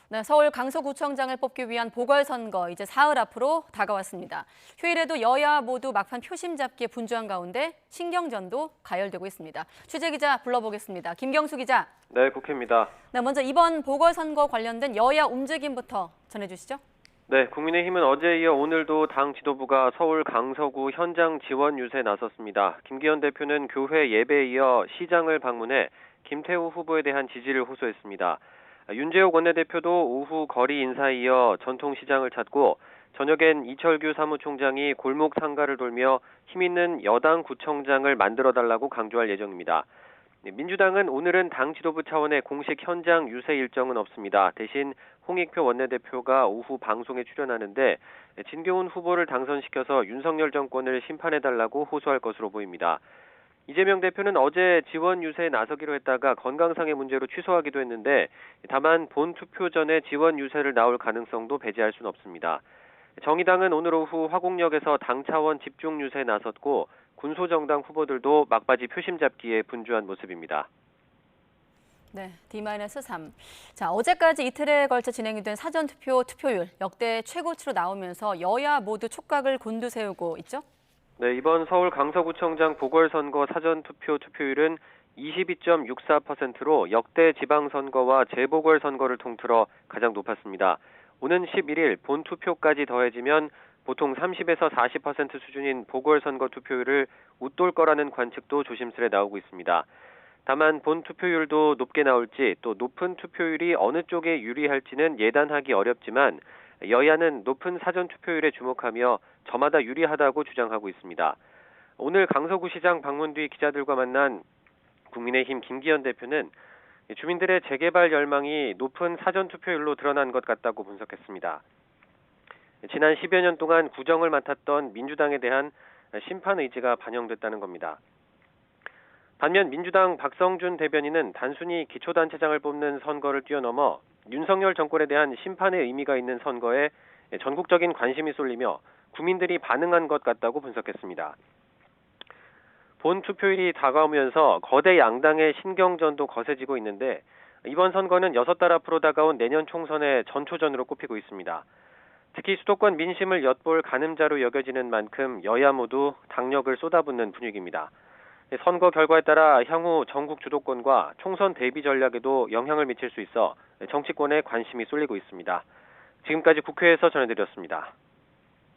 네, 서울 강서구청장을 뽑기 위한 보궐선거 이제 사흘 앞으로 다가왔습니다. 휴일에도 여야 모두 막판 표심 잡기에 분주한 가운데 신경전도 가열되고 있습니다. 취재기자 불러보겠습니다. 김경수 기자. 네, 국회입니다. 네, 먼저 이번 보궐선거 관련된 여야 움직임부터 전해주시죠. 네, 국민의힘은 어제에 이어 오늘도 당 지도부가 서울 강서구 현장 지원 유세에 나섰습니다. 김기현 대표는 교회 예배에 이어 시장을 방문해 김태우 후보에 대한 지지를 호소했습니다. 윤재욱 원내대표도 오후 거리 인사에 이어 전통시장을 찾고 저녁엔 이철규 사무총장이 골목 상가를 돌며 힘있는 여당 구청장을 만들어달라고 강조할 예정입니다. 민주당은 오늘은 당 지도부 차원의 공식 현장 유세 일정은 없습니다. 대신 홍익표 원내대표가 오후 방송에 출연하는데 진교훈 후보를 당선시켜서 윤석열 정권을 심판해달라고 호소할 것으로 보입니다. 이재명 대표는 어제 지원 유세에 나서기로 했다가 건강상의 문제로 취소하기도 했는데 다만 본 투표 전에 지원 유세를 나올 가능성도 배제할 수는 없습니다. 정의당은 오늘 오후 화곡역에서 당 차원 집중 유세에 나섰고 군소정당 후보들도 막바지 표심 잡기에 분주한 모습입니다. 네, D-3. 자, 어제까지 이틀에 걸쳐 진행이 된 사전투표 투표율 역대 최고치로 나오면서 여야 모두 촉각을 곤두세우고 있죠? 네, 이번 서울 강서구청장 보궐선거 사전투표 투표율은 22.64%로 역대 지방선거와 재보궐선거를 통틀어 가장 높았습니다. 오는 11일 본투표까지 더해지면 보통 30에서 40% 수준인 보궐선거 투표율을 웃돌 거라는 관측도 조심스레 나오고 있습니다. 다만 본 투표율도 높게 나올지 또 높은 투표율이 어느 쪽에 유리할지는 예단하기 어렵지만 여야는 높은 사전투표율에 주목하며 저마다 유리하다고 주장하고 있습니다. 오늘 강서구시장 방문 뒤 기자들과 만난 국민의힘 김기현 대표는 주민들의 재개발 열망이 높은 사전투표율로 드러난 것 같다고 분석했습니다. 지난 10여 년 동안 구정을 맡았던 민주당에 대한 심판 의지가 반영됐다는 겁니다. 반면 민주당 박성준 대변인은 단순히 기초단체장을 뽑는 선거를 뛰어넘어 윤석열 정권에 대한 심판의 의미가 있는 선거에 전국적인 관심이 쏠리며 국민들이 반응한 것 같다고 분석했습니다. 본 투표일이 다가오면서 거대 양당의 신경전도 거세지고 있는데 이번 선거는 6달 앞으로 다가온 내년 총선의 전초전으로 꼽히고 있습니다. 특히 수도권 민심을 엿볼 가늠자로 여겨지는 만큼 여야 모두 당력을 쏟아붓는 분위기입니다. 선거 결과에 따라 향후 전국 주도권과 총선 대비 전략에도 영향을 미칠 수 있어 정치권에 관심이 쏠리고 있습니다. 지금까지 국회에서 전해드렸습니다.